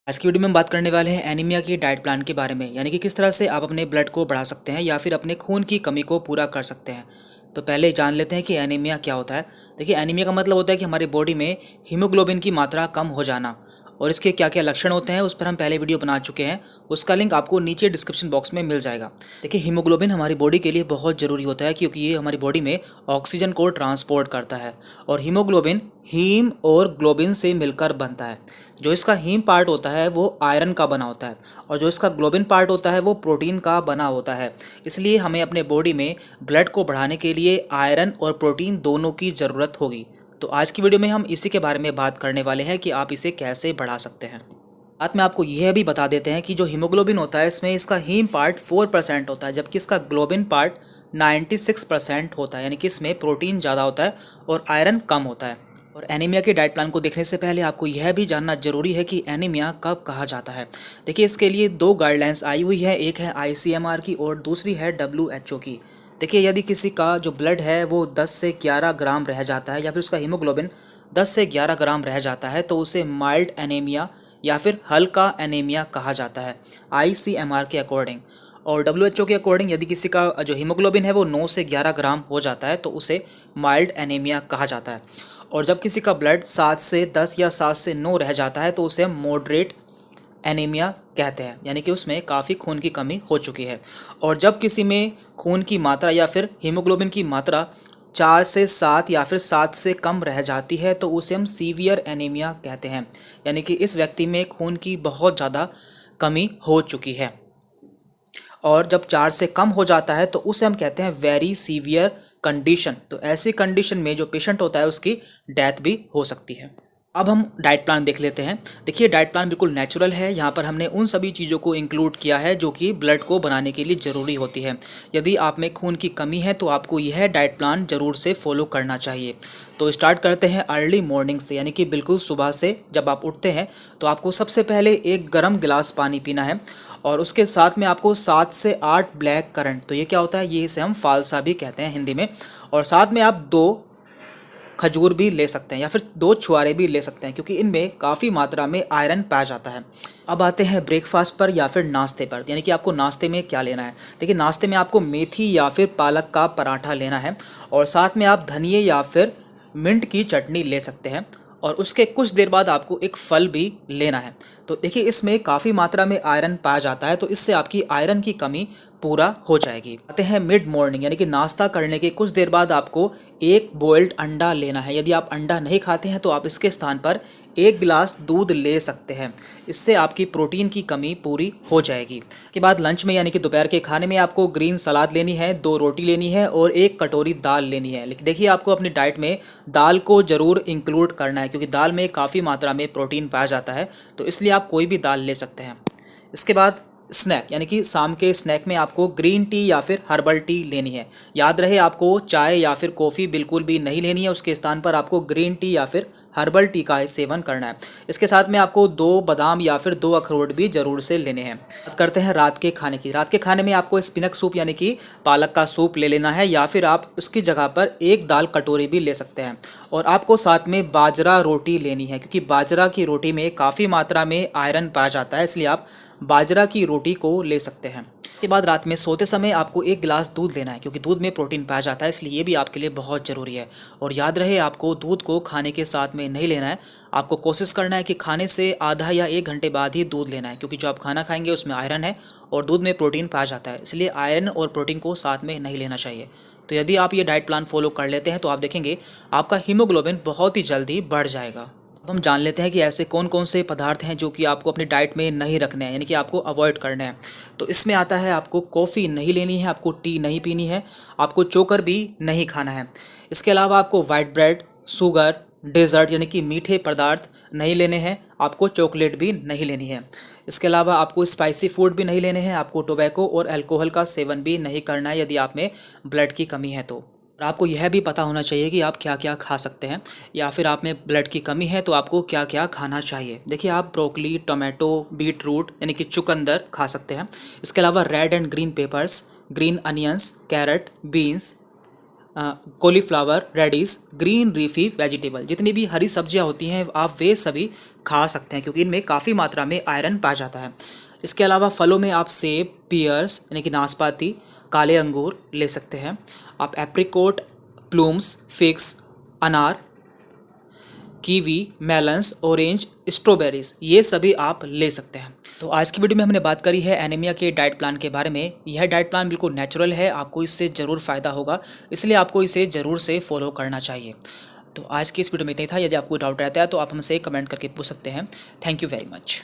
आज की वीडियो में हम बात करने वाले हैं एनीमिया की डाइट प्लान के बारे में, यानी कि किस तरह से आप अपने ब्लड को बढ़ा सकते हैं या फिर अपने खून की कमी को पूरा कर सकते हैं। तो पहले जान लेते हैं कि एनीमिया क्या होता है। देखिए, एनीमिया का मतलब होता है कि हमारी बॉडी में हीमोग्लोबिन की मात्रा कम हो जाना, और इसके क्या क्या लक्षण होते हैं उस पर हम पहले वीडियो बना चुके हैं। उसका लिंक आपको नीचे डिस्क्रिप्शन बॉक्स में मिल जाएगा। देखिए, हीमोग्लोबिन हमारी बॉडी के लिए बहुत ज़रूरी होता है क्योंकि ये हमारी बॉडी में ऑक्सीजन को ट्रांसपोर्ट करता है, और हीमोग्लोबिन हीम और ग्लोबिन से मिलकर बनता है। जो इसका हीम पार्ट होता है वो आयरन का बना होता है, और जो इसका ग्लोबिन पार्ट होता है वो प्रोटीन का बना होता है। इसलिए हमें अपने बॉडी में ब्लड को बढ़ाने के लिए आयरन और प्रोटीन दोनों की ज़रूरत होगी। तो आज की वीडियो में हम इसी के बारे में बात करने वाले हैं कि आप इसे कैसे बढ़ा सकते हैं। साथ में आपको यह भी बता देते हैं कि जो हीमोग्लोबिन होता है इसमें इसका हीम पार्ट 4% होता है, जबकि इसका ग्लोबिन पार्ट 96% होता है, यानी कि इसमें प्रोटीन ज़्यादा होता है और आयरन कम होता है। और एनीमिया के डाइट प्लान को देखने से पहले आपको यह भी जानना जरूरी है कि एनीमिया कब कहा जाता है। देखिए, इसके लिए दो गाइडलाइंस आई हुई है, एक है ICMR की और दूसरी है WHO की। देखिए, यदि किसी का जो ब्लड है वो 10 से 11 ग्राम रह जाता है या फिर उसका हीमोग्लोबिन 10 से 11 ग्राम रह जाता है तो उसे माइल्ड एनीमिया या फिर हल्का एनीमिया कहा जाता है ICMR के अकॉर्डिंग। और WHO के अकॉर्डिंग यदि किसी का जो हीमोग्लोबिन है वो 9 से 11 ग्राम हो जाता है तो उसे माइल्ड एनीमिया कहा जाता है। और जब किसी का ब्लड 7 से 10 या 7 से 9 रह जाता है तो उसे मॉडरेट एनीमिया कहते हैं, यानी कि उसमें काफ़ी खून की कमी हो चुकी है। और जब किसी में खून की मात्रा या फिर हीमोग्लोबिन की मात्रा 4 से 7 या फिर 7 से कम रह जाती है तो उसे हम सीवियर एनीमिया कहते हैं, यानी कि इस व्यक्ति में खून की बहुत ज़्यादा कमी हो चुकी है। और जब 4 से कम हो जाता है तो उसे हम कहते हैं वेरी सीवियर कंडीशन। तो ऐसी कंडीशन में जो पेशेंट होता है उसकी डेथ भी हो सकती है। अब हम डाइट प्लान देख लेते हैं। देखिए, डाइट प्लान बिल्कुल नेचुरल है। यहाँ पर हमने उन सभी चीज़ों को इंक्लूड किया है जो कि ब्लड को बनाने के लिए ज़रूरी होती है। यदि आप में खून की कमी है तो आपको यह डाइट प्लान ज़रूर से फॉलो करना चाहिए। तो स्टार्ट करते हैं अर्ली मॉर्निंग से, यानी कि बिल्कुल सुबह से जब आप उठते हैं तो आपको सबसे पहले एक गर्म गिलास पानी पीना है, और उसके साथ में आपको 7 से 8 ब्लैक करंट, तो ये क्या होता है, ये इसे हम फालसा भी कहते हैं हिंदी में। और साथ में आप 2 खजूर भी ले सकते हैं या फिर 2 छुआरे भी ले सकते हैं क्योंकि इनमें काफ़ी मात्रा में आयरन पाया जाता है। अब आते हैं ब्रेकफास्ट पर या फिर नाश्ते पर, यानी कि आपको नाश्ते में क्या लेना है। देखिए, नाश्ते में आपको मेथी या फिर पालक का पराठा लेना है, और साथ में आप धनिए या फिर मिंट की चटनी ले सकते हैं, और उसके कुछ देर बाद आपको एक फल भी लेना है। तो देखिए, इसमें काफ़ी मात्रा में आयरन पाया जाता है, तो इससे आपकी आयरन की कमी पूरा हो जाएगी। आते हैं मिड मॉर्निंग, यानी कि नाश्ता करने के कुछ देर बाद आपको एक बॉइल्ड अंडा लेना है। यदि आप अंडा नहीं खाते हैं तो आप इसके स्थान पर 1 गिलास दूध ले सकते हैं। इससे आपकी प्रोटीन की कमी पूरी हो जाएगी। इसके बाद लंच में, यानी कि दोपहर के खाने में, आपको ग्रीन सलाद लेनी है, 2 रोटी लेनी है और 1 कटोरी दाल लेनी है। लेकिन देखिए, आपको अपनी डाइट में दाल को ज़रूर इंक्लूड करना है क्योंकि दाल में काफ़ी मात्रा में प्रोटीन पाया जाता है, तो इसलिए आप कोई भी दाल ले सकते हैं। इसके बाद स्नैक, यानी कि शाम के स्नैक में आपको ग्रीन टी या फिर हर्बल टी लेनी है। याद रहे, आपको चाय या फिर कॉफ़ी बिल्कुल भी नहीं लेनी है, उसके स्थान पर आपको ग्रीन टी या फिर हर्बल टी का सेवन करना है। इसके साथ में आपको 2 बादाम या फिर 2 अखरोट भी ज़रूर से लेने हैं। बात करते हैं रात के खाने की। रात के खाने में आपको स्पिनक सूप, यानी कि पालक का सूप ले लेना है, या फिर आप उसकी जगह पर 1 दाल कटोरी भी ले सकते हैं। और आपको साथ में बाजरा रोटी लेनी है क्योंकि बाजरा की रोटी में काफ़ी मात्रा में आयरन पाया जाता है, इसलिए आप बाजरा की रोटी को ले सकते हैं। इसके बाद रात में सोते समय आपको 1 गिलास दूध लेना है क्योंकि दूध में प्रोटीन पाया जाता है, इसलिए ये भी आपके लिए बहुत ज़रूरी है। और याद रहे, आपको दूध को खाने के साथ में नहीं लेना है। आपको कोशिश करना है कि खाने से आधा या 1 घंटे बाद ही दूध लेना है क्योंकि जो आप खाना खाएंगे उसमें आयरन है और दूध में प्रोटीन पाया जाता है, इसलिए आयरन और प्रोटीन को साथ में नहीं लेना चाहिए। तो यदि आप ये डाइट प्लान फॉलो कर लेते हैं तो आप देखेंगे आपका हीमोग्लोबिन बहुत ही जल्दी बढ़ जाएगा। अब हम जान लेते हैं कि ऐसे कौन कौन से पदार्थ हैं जो कि आपको अपनी डाइट में नहीं रखने हैं, यानी कि आपको अवॉइड करने हैं। तो इसमें आता है, आपको कॉफ़ी नहीं लेनी है, आपको टी नहीं पीनी है, आपको चोकर भी नहीं खाना है। इसके अलावा आपको वाइट ब्रेड, शुगर, डेजर्ट यानी कि मीठे पदार्थ नहीं लेने हैं, आपको चॉकलेट भी नहीं लेनी है। इसके अलावा आपको स्पाइसी फूड भी नहीं लेने हैं, आपको टोबैको और अल्कोहल का सेवन भी नहीं करना है यदि आप में ब्लड की कमी है तो। और आपको यह भी पता होना चाहिए कि आप क्या क्या खा सकते हैं, या फिर आप में ब्लड की कमी है तो आपको क्या क्या खाना चाहिए। देखिए, आप ब्रोकली, टोमेटो, बीट रूट यानी कि चुकंदर खा सकते हैं। इसके अलावा red and green peppers, green onions, carrot, beans, cauliflower, radish, green leafy vegetable, जितनी भी हरी सब्जियां होती हैं आप वे सभी खा सकते हैं क्योंकि इनमें काफ़ी मात्रा में आयरन पाया जाता है। इसके अलावा फलों में आप सेब, पियर्स यानी कि नाशपाती, काले अंगूर ले सकते हैं। आप एप्रिकोट, प्लूम्स, फिग्स, अनार, कीवी, मेलन्स, ऑरेंज, स्ट्रॉबेरीज ये सभी आप ले सकते हैं। तो आज की वीडियो में हमने बात करी है एनीमिया के डाइट प्लान के बारे में। यह डाइट प्लान बिल्कुल नेचुरल है, आपको इससे ज़रूर फ़ायदा होगा, इसलिए आपको इसे ज़रूर से फॉलो करना चाहिए। तो आज की इस वीडियो में इतना ही था। यदि आपको डाउट रहता है तो आप हमसे कमेंट करके पूछ सकते हैं। Thank you very much.